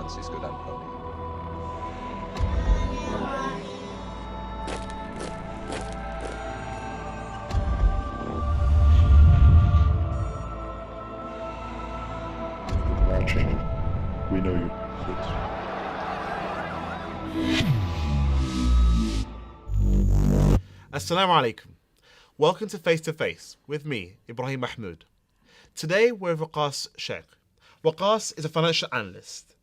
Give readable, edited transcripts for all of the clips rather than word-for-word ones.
Francisco d'Ancona. Watching, we know you. Assalamu alaikum. Welcome to Face to Face with me, Ibrahim Mahmud. Today we're with Waqas Sheikh. Waqas is a financial analyst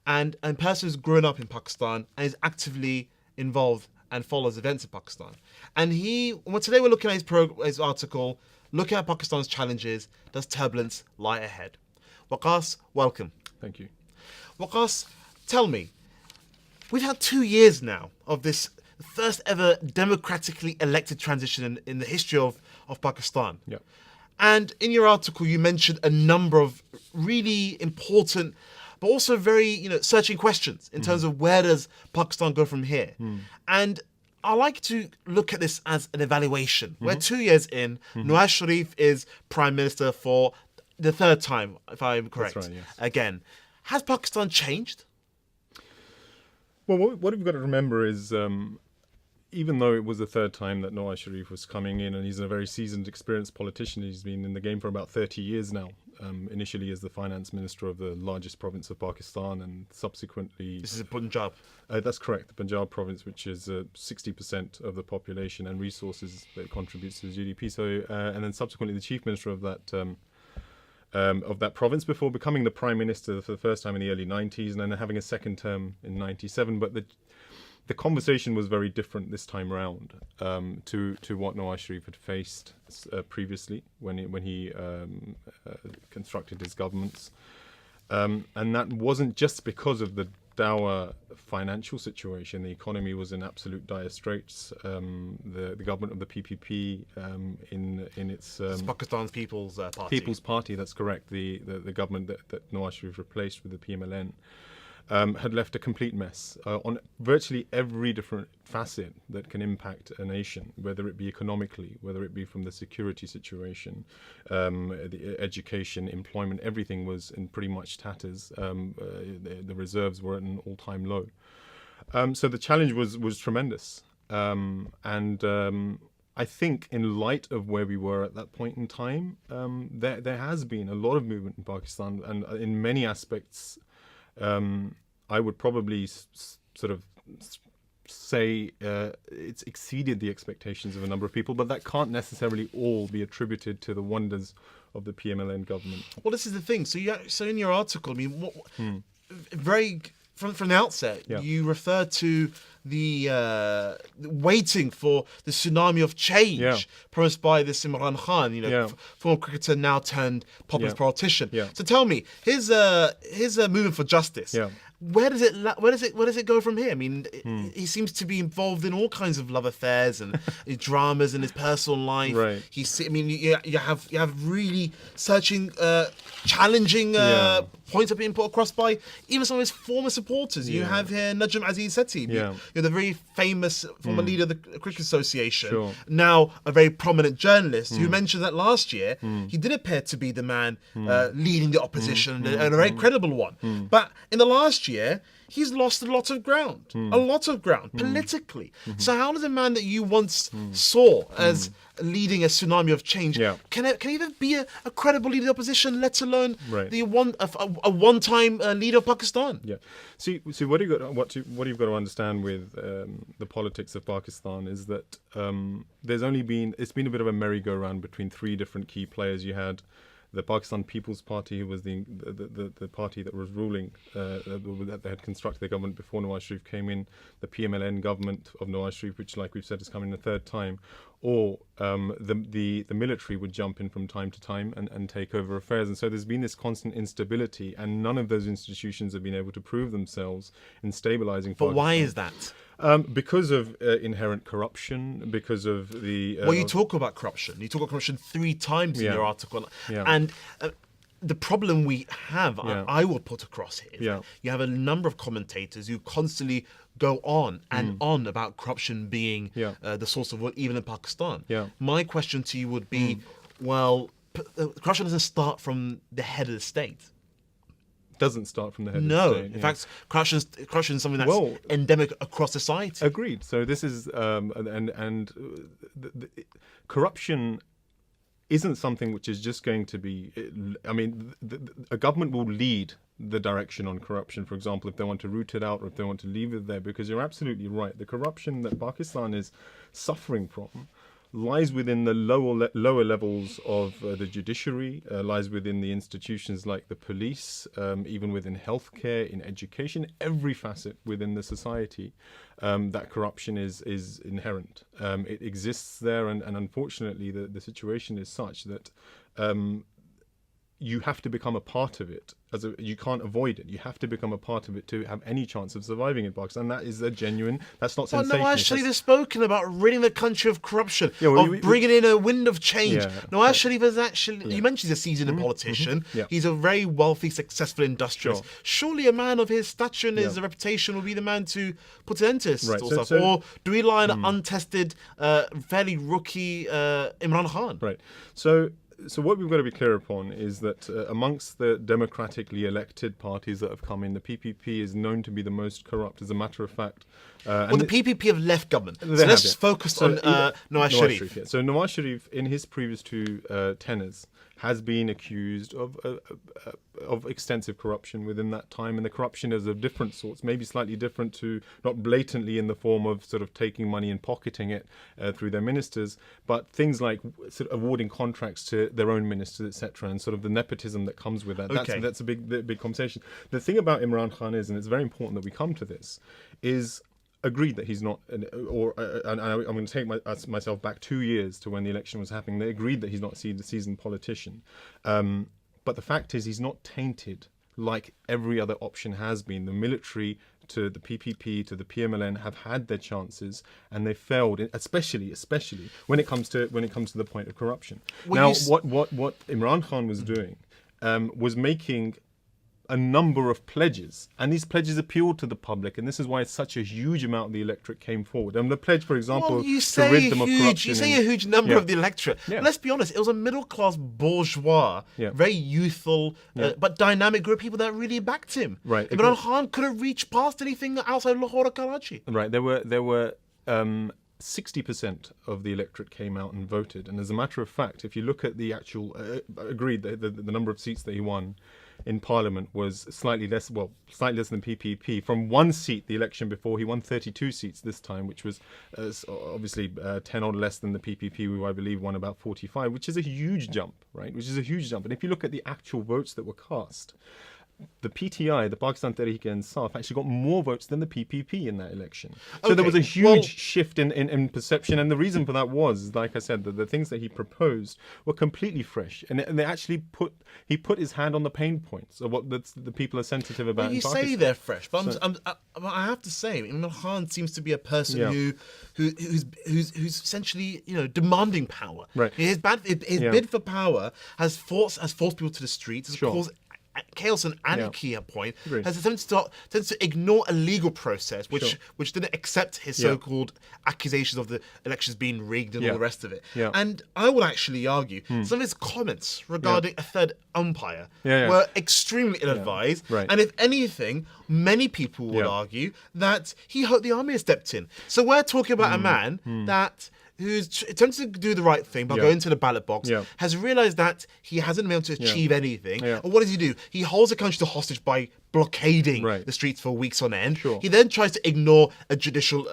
and a person who's grown up in Pakistan and is actively involved and follows events in Pakistan. And today we're looking at his article, looking at Pakistan's challenges, does turbulence lie ahead? Waqas, welcome. Thank you. Waqas, tell me, we've had 2 years now of this first ever democratically elected transition in the history of Pakistan. Yeah. And in your article, you mentioned a number of really important, but also very, searching questions in terms of where does Pakistan go from here? And I like to look at this as an evaluation. We're 2 years in. Nawaz Sharif is Prime Minister for the third time, if I'm correct. That's right, yes. Again. Has Pakistan changed? Well, what we've got to remember is, even though it was the third time that Nawaz Sharif was coming in, and he's a very seasoned, experienced politician, he's been in the game for about 30 years now, initially as the finance minister of the largest province of Pakistan, and subsequently... This is Punjab. That's correct, the Punjab province, which is 60% of the population and resources that it contributes to the GDP. So, and then subsequently the chief minister of that province before becoming the prime minister for the first time in the early 90s, and then having a second term in 97. But the conversation was very different this time around to what Nawaz Sharif had faced previously when he constructed his governments. And that wasn't just because of the dour financial situation. The economy was in absolute dire straits. The government of the PPP in its It's Pakistan's People's Party. People's Party, that's correct. The government that Nawaz Sharif replaced with the PMLN had left a complete mess on virtually every different facet that can impact a nation, whether it be economically, whether it be from the security situation, the education, employment, everything was in pretty much tatters. The reserves were at an all-time low. So the challenge was tremendous. I think in light of where we were at that point in time, there has been a lot of movement in Pakistan, and in many aspects, I would probably sort of say it's exceeded the expectations of a number of people, but that can't necessarily all be attributed to the wonders of the PMLN government. Well, this is the thing. So in your article, I mean, very from the outset, you refer to the waiting for the tsunami of change promised by this Imran Khan, former cricketer now turned populist politician. So tell me, his movement for justice. Where does it go from here? I mean, he seems to be involved in all kinds of love affairs and dramas in his personal life. Right. You have really searching, challenging points that are being put across by even some of his former supporters. You have here Najm Aziz Sethi, you're the very famous former leader of the Cricket Association, now a very prominent journalist who mentioned that last year he did appear to be the man leading the opposition and a very credible one. But in the last year, he's lost a lot of ground politically. So how does a man that you once saw as leading a tsunami of change can even be a credible leader of the opposition, let alone a one-time leader of Pakistan? See, what you've got to understand with the politics of Pakistan is that it's been a bit of a merry-go-round between three different key players. You had the Pakistan People's Party, who was the party that was ruling, that they had constructed the government before Nawaz Sharif came in, the PMLN government of Nawaz Sharif, which, like we've said, is coming the third time, or the military would jump in from time to time and take over affairs. And so there's been this constant instability, and none of those institutions have been able to prove themselves in stabilizing Pakistan. But why is that? Because of inherent corruption, because of the... Well, you talk about corruption. You talk about corruption 3 times in your article. And the problem we have, I will put across here, is that you have a number of commentators who constantly go on and on about corruption being the source of what, even in Pakistan. My question to you would be, well, corruption doesn't start from the head of the state. doesn't start from the head No, of state. in fact, corruption is something that's endemic across society. Agreed. So this is corruption isn't something which is just going to be. I mean, a government will lead the direction on corruption, for example, if they want to root it out or if they want to leave it there, because you're absolutely right. The corruption that Pakistan is suffering from lies within the lower levels of the judiciary, lies within the institutions like the police, even within healthcare, in education, every facet within the society. That corruption is inherent. It exists there, and unfortunately the situation is such that you have to become a part of it. You can't avoid it. You have to become a part of it to have any chance of surviving in Pakistan. That is a genuine. That's not sensational. Nawaz Sharif has spoken about ridding the country of corruption, of bringing in a wind of change. Nawaz Sharif is actually. You mentioned he's a seasoned politician. He's a very wealthy, successful industrialist. Surely, a man of his stature and his reputation will be the man to put an end to this sort of stuff. Or do we rely on untested, fairly rookie Imran Khan? Right. So what we've got to be clear upon is that amongst the democratically elected parties that have come in, the PPP is known to be the most corrupt. As a matter of fact, the PPP have left government. So let's just focus on Nawaz Sharif. So Nawaz Sharif, in his previous two tenors, has been accused of extensive corruption within that time, and the corruption is of different sorts, maybe slightly different to, not blatantly in the form of sort of taking money and pocketing it through their ministers, but things like sort of awarding contracts to their own ministers, etc., and sort of the nepism that comes with that. That's a big conversation. The thing about Imran Khan is, and it's very important that we come to this, is agreed that he's not, and I'm going to take myself back 2 years to when the election was happening. They agreed that he's not a seasoned politician. But the fact is he's not tainted like every other option has been. The military, to the PPP, to the PMLN have had their chances and they failed, especially when it comes to the point of corruption. What Imran Khan was doing was making a number of pledges, and these pledges appealed to the public, and this is why such a huge amount of the electorate came forward. And the pledge, for example, to rid them of corruption. You say a huge number of the electorate. Let's be honest, it was a middle-class bourgeois, very youthful, but dynamic group of people that really backed him. Right. Imran Khan couldn't reach past anything outside Lahore or Karachi. Right. There were 60% of the electorate came out and voted, and as a matter of fact, if you look at the actual agreed the number of seats that he won in Parliament was slightly less than PPP. From one seat, the election before, he won 32 seats this time, which was obviously 10 odd less than the PPP, who I believe won about 45, which is a huge jump, right? Which is a huge jump. And if you look at the actual votes that were cast, the PTI, the Pakistan Tehreek-e-Insaf, actually got more votes than the PPP in that election. So there was a huge shift in perception, and the reason for that was, like I said, that the things that he proposed were completely fresh, and they actually put his hand on the pain points of what the people are sensitive about. Well, you say they're fresh, but I have to say, Imran Khan seems to be a person who's essentially demanding power. Right. His bid for power has forced people to the streets, has caused chaos and anarchy at point, has tends to ignore a legal process which didn't accept his so-called accusations of the elections being rigged and all the rest of it. And I would actually argue some of his comments regarding a third umpire were extremely ill-advised. And if anything, many people would argue that he hoped the army had stepped in. So we're talking about a man that who's attempted to do the right thing by going to the ballot box, has realised that he hasn't been able to achieve anything. And what does he do? He holds the country hostage by blockading the streets for weeks on end. He then tries to ignore a judicial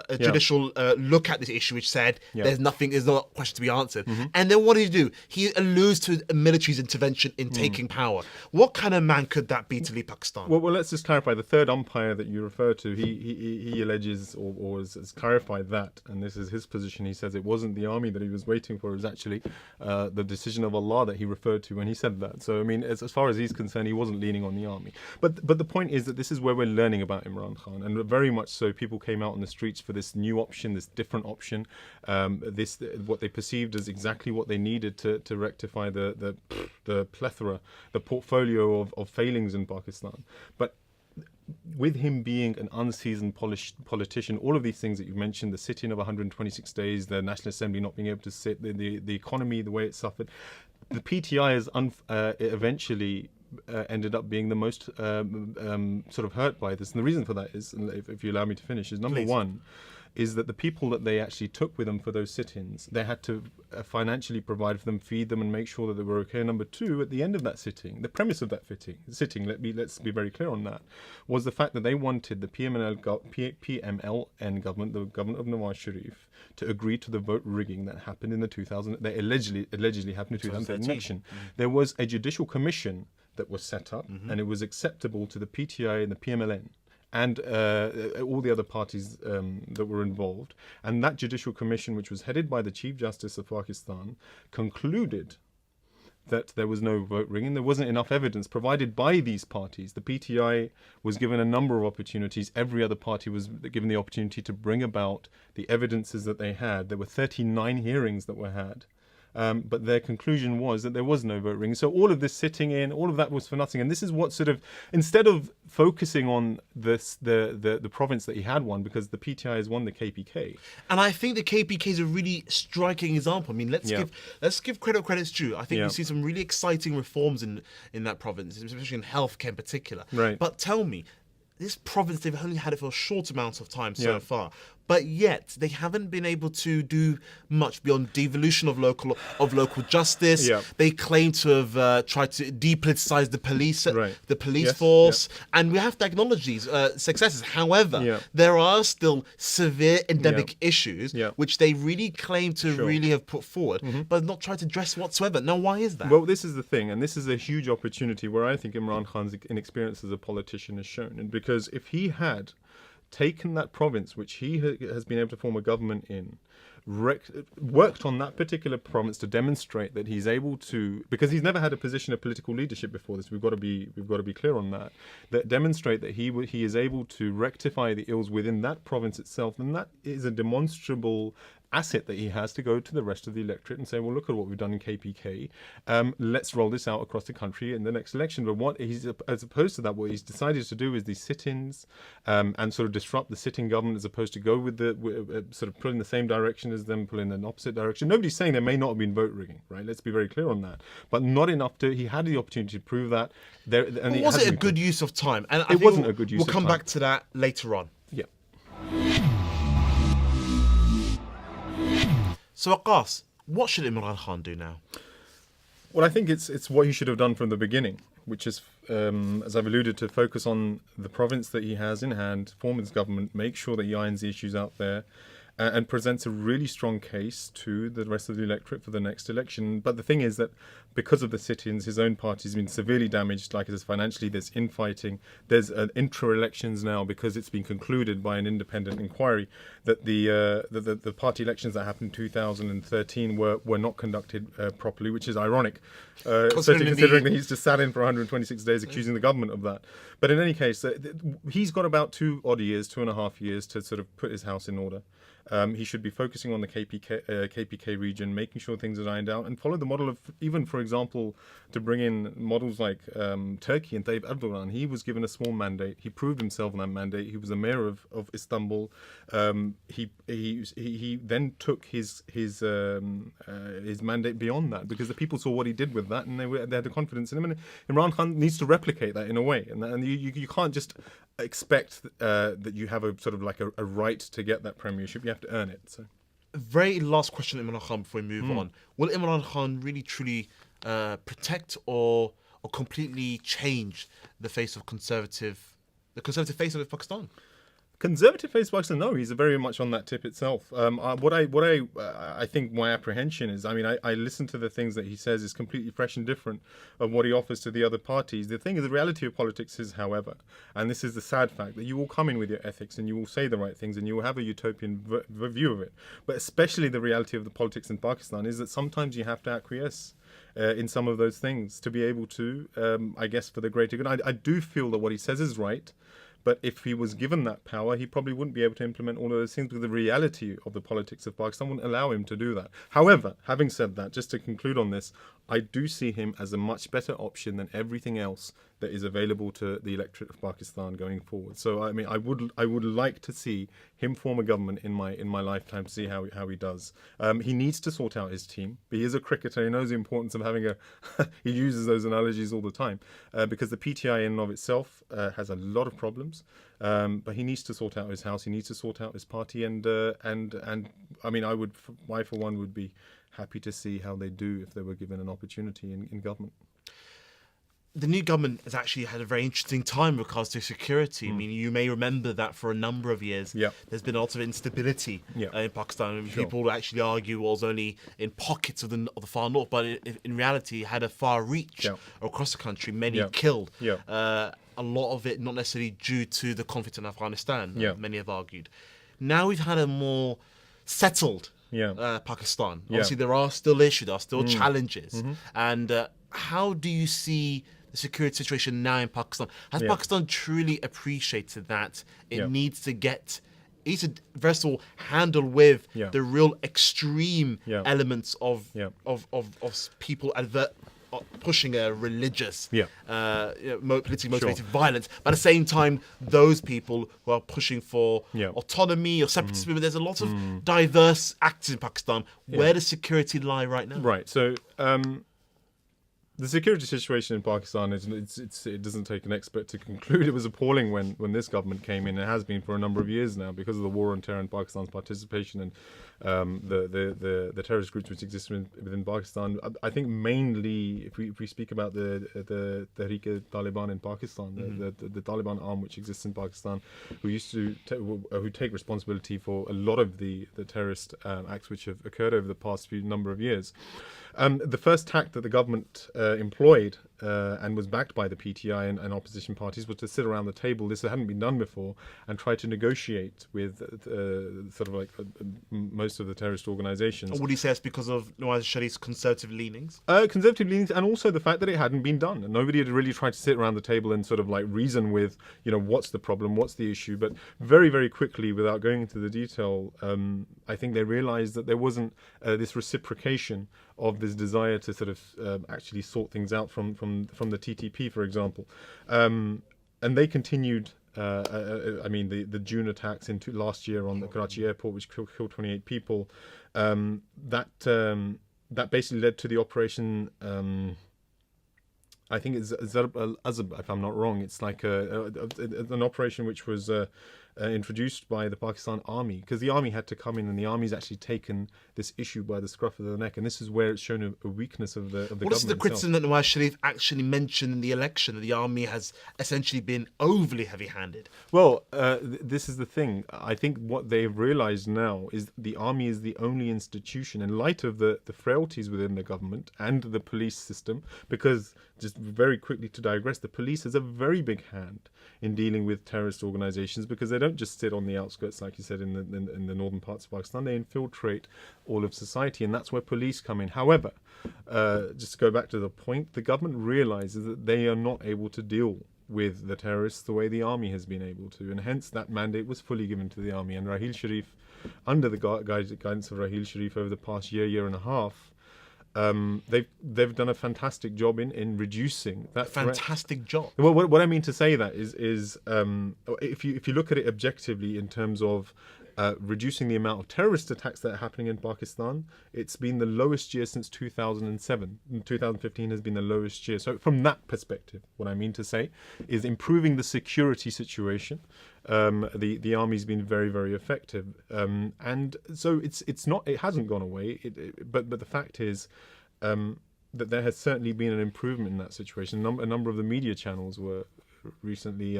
look at this issue, which said there's not a question to be answered. And then what did he do? He alludes to a military's intervention in taking power. What kind of man could that be to lead Pakistan? Well, let's just clarify. The third umpire that you refer to, he alleges or has clarified that, and this is his position. He says it wasn't the army that he was waiting for; it was actually the decision of Allah that he referred to when he said that. So, I mean, as far as he's concerned, he wasn't leaning on the army. But the point is that this is where we're learning about Imran Khan, and very much so. People came out on the streets for this new option, this different option, what they perceived as exactly what they needed to rectify the plethora, the portfolio of failings in Pakistan. But with him being an unseasoned politician, all of these things that you mentioned, the sitting of 126 days, the National Assembly not being able to sit, the economy, the way it suffered, the PTI has eventually ended up being the most sort of hurt by this. And the reason for that is, and if you allow me to finish, is number Please. one, is that the people that they actually took with them for those sit-ins, they had to financially provide for them, feed them, and make sure that they were okay. Number two, at the end of that sitting, the premise of that sitting, let's be very clear on that, was the fact that they wanted the PMLN government, the government of Nawaz Sharif, to agree to the vote rigging that happened in the 2000, that allegedly happened in the 2013 election. There was a judicial commission that was set up, and it was acceptable to the PTI and the PMLN. And all the other parties that were involved. And that judicial commission, which was headed by the Chief Justice of Pakistan, concluded that there was no vote rigging. There wasn't enough evidence provided by these parties. The PTI was given a number of opportunities. Every other party was given the opportunity to bring about the evidences that they had. There were 39 hearings that were had. But their conclusion was that there was no vote rigging. So all of this sitting in, all of that was for nothing. And this is what sort of, instead of focusing on this, the province that he had won, because the PTI has won the KPK. And I think the KPK is a really striking example. I mean, let's give credit where credit's due. I think we see some really exciting reforms in that province, especially in healthcare in particular. Right. But tell me, this province, they've only had it for a short amount of time so far. But yet they haven't been able to do much beyond devolution of local justice. Yeah. They claim to have tried to depoliticize the police, Yes. force, and we have to acknowledge these successes. However, there are still severe endemic issues which they really claim to really have put forward, but not tried to address whatsoever. Now, why is that? Well, this is the thing, and this is a huge opportunity where I think Imran Khan's inexperience as a politician is shown. And because if he had taken that province, which he has been able to form a government in, worked on that particular province to demonstrate that he's able to, because he's never had a position of political leadership before this. We've got to be clear on that. That demonstrate that he is able to rectify the ills within that province itself, and that is a demonstrable asset that he has to go to the rest of the electorate and say, well, look at what we've done in KPK. Let's roll this out across the country in the next election. But what he's, as opposed to that, what he's decided to do is these sit-ins and sort of disrupt the sitting government, as opposed to go with the sort of pull in the same direction as them, pull in an opposite direction. Nobody's saying there may not have been vote rigging, right? Let's be very clear on that. But not enough to. He had the opportunity to prove that. And was it a good use of time? And I think wasn't a good use of time. We'll come back to that later on. Yeah. So, Aqas, what should Imran Khan do now? Well, I think it's what he should have done from the beginning, which is, as I've alluded to, focus on the province that he has in hand, form his government, make sure that he irons the issues out there, and presents a really strong case to the rest of the electorate for the next election. But the thing is that because of the sit-ins, his own party's been severely damaged, like it is financially, there's infighting, there's intra-elections now because it's been concluded by an independent inquiry that the party elections that happened in 2013 were not conducted properly, which is ironic, especially considering that he's just sat in for 126 days accusing the government of that. But in any case, he's got about 2.5 years to sort of put his house in order. He should be focusing on the KPK region, making sure things are ironed out, and follow the model of, even, for example, to bring in models like Turkey and Tayyip Erdogan. He was given a small mandate. He proved himself on that mandate. He was the mayor of Istanbul. He then took his mandate beyond that because the people saw what he did with that, and they had the confidence in him. And Imran Khan needs to replicate that in a way, and you can't just expect that you have a sort of like a right to get that premiership. You have to earn it. So, very last question, Imran Khan, before we move on. Will Imran Khan really truly protect or completely change the face of the conservative face of Pakistan? Conservative face of Pakistan, no, he's very much on that tip itself. What I think my apprehension is, I mean, I listen to the things that he says is completely fresh and different of what he offers to the other parties. The thing is, the reality of politics is, however, and this is the sad fact, that you will come in with your ethics and you will say the right things and you will have a utopian view of it. But especially the reality of the politics in Pakistan is that sometimes you have to acquiesce in some of those things to be able to, I guess, for the greater good. I do feel that what he says is right. But if he was given that power, he probably wouldn't be able to implement all of those things because the reality of the politics of Pakistan wouldn't allow him to do that. However, having said that, just to conclude on this, I do see him as a much better option than everything else that is available to the electorate of Pakistan going forward. So I mean, I would like to see him form a government in my lifetime to see how he does. He needs to sort out his team. He is a cricketer. He knows the importance of having a. He uses those analogies all the time because the PTI in and of itself has a lot of problems. But he needs to sort out his house. He needs to sort out his party, and I mean, I for one would be happy to see how they do if they were given an opportunity in government. The new government has actually had a very interesting time with regards to security. I mean, you may remember that for a number of years, there's been a lot of instability in Pakistan. Sure. People actually argue it was only in pockets of the far north, but in reality, it had a far reach across the country. Many killed. A lot of it not necessarily due to the conflict in Afghanistan, many have argued. Now we've had a more settled Pakistan. Obviously, there are still issues, there are still challenges. And how do you see the security situation now in Pakistan? Has Pakistan truly appreciated that it needs to first of all handle with the real extreme elements of people pushing a religious, politically motivated violence, but at the same time, those people who are pushing for autonomy or separatist movement, there's a lot of diverse actors in Pakistan. Where does security lie right now? Right. So the security situation in Pakistan it doesn't take an expert to conclude it was appalling when this government came in. It has been for a number of years now because of the war on terror and Pakistan's participation in the terrorist groups which exist within Pakistan. I think mainly if we speak about the Tehreek-e-Taliban in Pakistan, the Taliban arm which exists in Pakistan, who take responsibility for a lot of the terrorist acts which have occurred over the past number of years. The first tack that the government employed and was backed by the PTI and opposition parties was to sit around the table. This hadn't been done before, and try to negotiate with sort of like most of the terrorist organizations. Would you say it's because of Nawaz Sharif's conservative leanings? Conservative leanings, and also the fact that it hadn't been done. And nobody had really tried to sit around the table and sort of like reason with, what's the problem, what's the issue. But very, very quickly, without going into the detail, I think they realized that there wasn't this reciprocation of this desire to sort of actually sort things out from the TTP, for example. And they continued, the June attacks into last year on the Karachi airport, which killed 28 people. That basically led to the operation, I think it's Zarb al-Azab, if I'm not wrong. It's like an operation which was introduced by the Pakistan army, because the army had to come in, and the army's actually taken this issue by the scruff of the neck, and this is where it's shown a weakness of the government. What is the criticism that Nawaz Sharif actually mentioned in the election, that the army has essentially been overly heavy-handed? Well, this is the thing. I think what they've realized now is the army is the only institution, in light of the frailties within the government and the police system, because, just very quickly to digress, the police has a very big hand in dealing with terrorist organizations, because they don't just sit on the outskirts, like you said, in the northern parts of Pakistan. They infiltrate all of society, and that's where police come in. However, just to go back to the point, the government realizes that they are not able to deal with the terrorists the way the army has been able to, and hence that mandate was fully given to the army. And Raheel Sharif, under the guidance of Raheel Sharif over the past year and a half, they've done a fantastic job in reducing that fantastic job. Well, what I mean to say that is if you look at it objectively in terms of reducing the amount of terrorist attacks that are happening in Pakistan, it's been the lowest year since 2007. 2015 has been the lowest year. So from that perspective, what I mean to say is improving the security situation. The army's been very, very effective, and so it hasn't gone away. But the fact is that there has certainly been an improvement in that situation. A number of the media channels were recently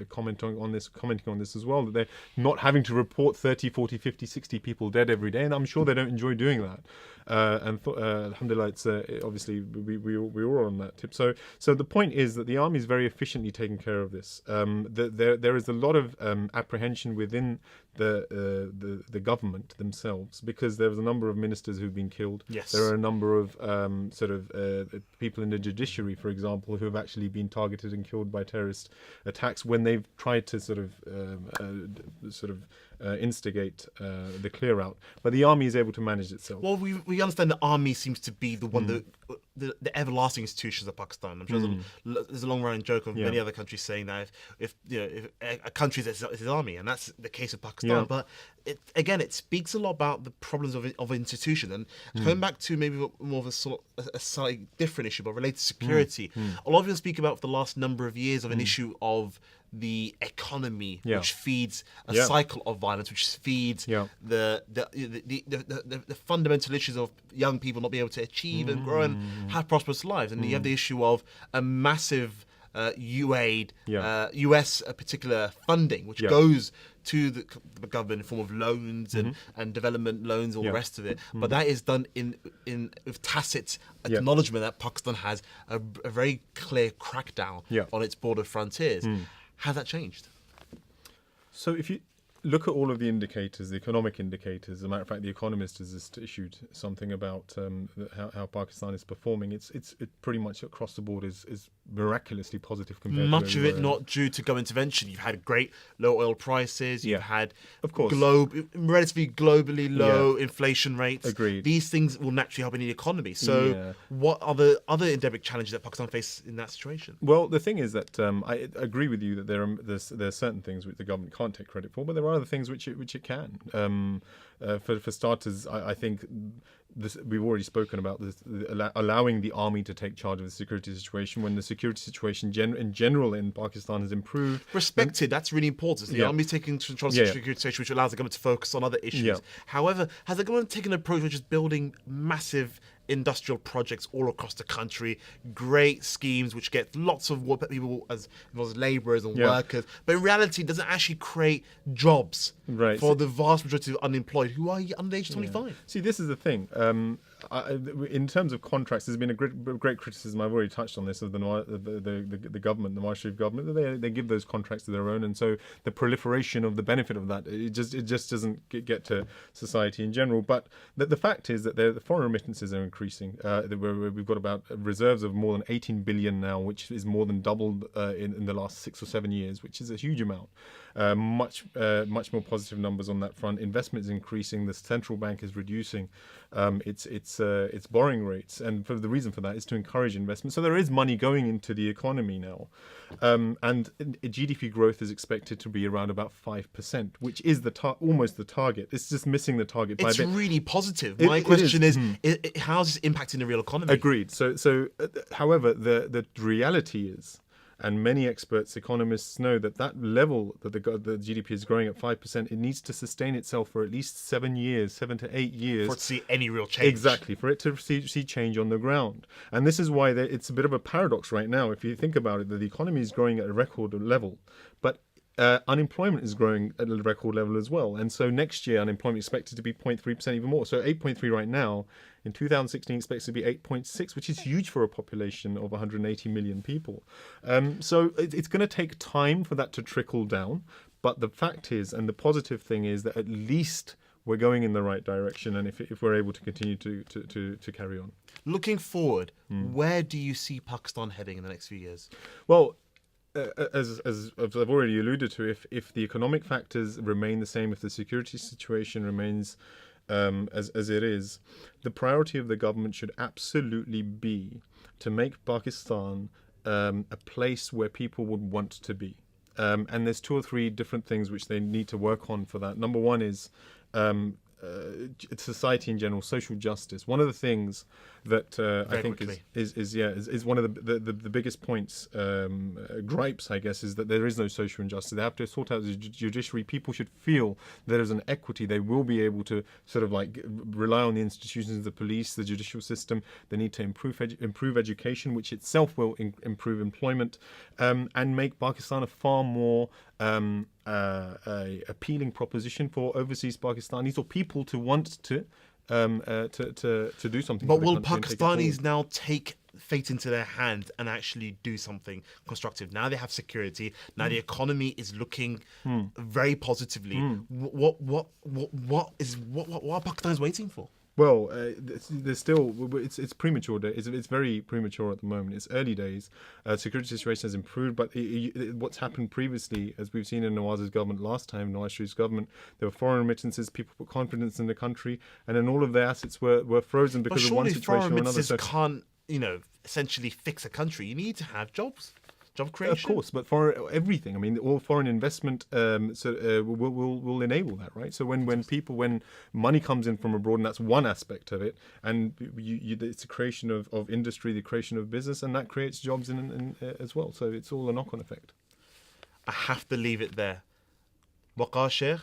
commenting on this as well, that they're not having to report 30, 40, 50, 60 people dead every day, and I'm sure they don't enjoy doing that. Alhamdulillah, it's obviously we were on that tip. So the point is that the army is very efficiently taking care of this. There is a lot of apprehension within the government themselves, because there was a number of ministers who've been killed. Yes. There are a number of people in the judiciary, for example, who have actually been targeted and killed by terrorist attacks when they've tried to instigate the clear out. But the army is able to manage itself. Well, we understand the army seems to be the one that the everlasting institutions of Pakistan. I'm sure there's a long-running joke of many other countries saying that if a country is its army, and that's the case of Pakistan. Yeah. But it speaks a lot about the problems of institution. And coming back to maybe more of a slightly different issue, but related to security, a lot of people speak about for the last number of years of an issue of the economy, which feeds a cycle of violence, which feeds the fundamental issues of young people not being able to achieve and grow and have prosperous lives. And you have the issue of a massive US particular funding, which goes to the government in form of loans and development loans, all the rest of it. But that is done in with tacit acknowledgement that Pakistan has a very clear crackdown on its border frontiers. Has that changed? So if you look at all of the indicators, the economic indicators, as a matter of fact, The Economist has just issued something about how Pakistan is performing. It pretty much across the board is miraculously positive compared much to of it not due to government intervention. You've had great low oil prices. You've had, of course, relatively globally low inflation rates. Agreed. These things will naturally help in the economy. So what are the other endemic challenges that Pakistan faces in that situation? Well, the thing is that I agree with you that there are certain things which the government can't take credit for, but there are other things which it can. For starters, I think we've already spoken about this, allowing the army to take charge of the security situation when the security situation in general in Pakistan has improved. Respected, that's really important. So the army taking control of the security situation, which allows the government to focus on other issues. However, has the government taken an approach which is building massive industrial projects all across the country, great schemes which get lots of people as labourers and workers, but in reality doesn't actually create jobs for the vast majority of unemployed who are under the age of 25. See, this is the thing. In terms of contracts, there's been a great criticism. I've already touched on this of the government, the Nawaz Sharif government. They give those contracts to their own, and so the proliferation of the benefit of that it just doesn't get to society in general. But the fact is that the foreign remittances are increasing. We've got about reserves of more than 18 billion now, which is more than doubled in the last 6 or 7 years, which is a huge amount. Much more positive numbers on that front. Investment is increasing. The central bank is reducing its borrowing rates, and the reason for that is to encourage investment. So there is money going into the economy now, and GDP growth is expected to be around about 5%, which is almost the target. It's just missing the target by a bit. It's really positive. My question is how is this impacting the real economy? Agreed. So however, the reality is, and many experts, economists know that level that the GDP is growing at 5%, it needs to sustain itself for at least 7 to 8 years. For it to see any real change. Exactly, for it to see change on the ground. And this is why it's a bit of a paradox right now. If you think about it, that the economy is growing at a record level, but unemployment is growing at a record level as well. And so next year, unemployment is expected to be 0.3%, even more. So 8.3 right now. In 2016, expects to be 8.6, which is huge for a population of 180 million people. So it's going to take time for that to trickle down. But the fact is, and the positive thing is, that at least we're going in the right direction, and if we're able to continue to carry on. Looking forward, where do you see Pakistan heading in the next few years? Well, as I've already alluded to, if the economic factors remain the same, if the security situation remains as it is, the priority of the government should absolutely be to make Pakistan a place where people would want to be. And there's 2 or 3 different things which they need to work on for that. Number one is society in general, social justice. One of the things that I think is one of the biggest points, gripes, I guess, is that there is no social injustice. They have to sort out the judiciary. People should feel there is an equity. They will be able to sort of like rely on the institutions, the police, the judicial system. They need to improve education, which itself will improve employment, and make Pakistan a far more appealing proposition for overseas Pakistanis or people to want to do something. But will Pakistanis now take fate into their hands and actually do something constructive? Now they have security. Now the economy is looking very positively. What are Pakistanis waiting for? Well, there's still it's premature. It's very premature at the moment. It's early days. Security situation has improved, but what's happened previously, as we've seen in Nawaz's government last time, Nawaz Sharif's government, there were foreign remittances. People put confidence in the country, and then all of their assets were frozen because of one situation or another. Can't essentially fix a country. You need to have jobs. Job creation. Of course, but for everything, I mean, all foreign investment will enable that, right? So when money comes in from abroad, and that's one aspect of it, and it's the creation of industry, the creation of business, and that creates jobs in as well. So it's all a knock-on effect. I have to leave it there. Waqa Sheikh,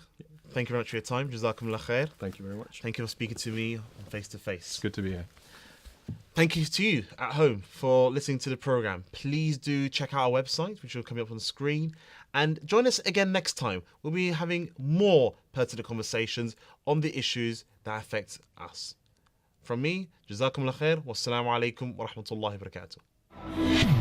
thank you very much for your time. Jazakumullah khair. Thank you very much. Thank you for speaking to me face to face. It's good to be here. Thank you to you at home for listening to the program. Please do check out our website, which will come up on the screen. And join us again next time. We'll be having more pertinent conversations on the issues that affect us. From me, Jazakumullah khair. Wassalamu alaikum wa rahmatullahi wa barakatuh.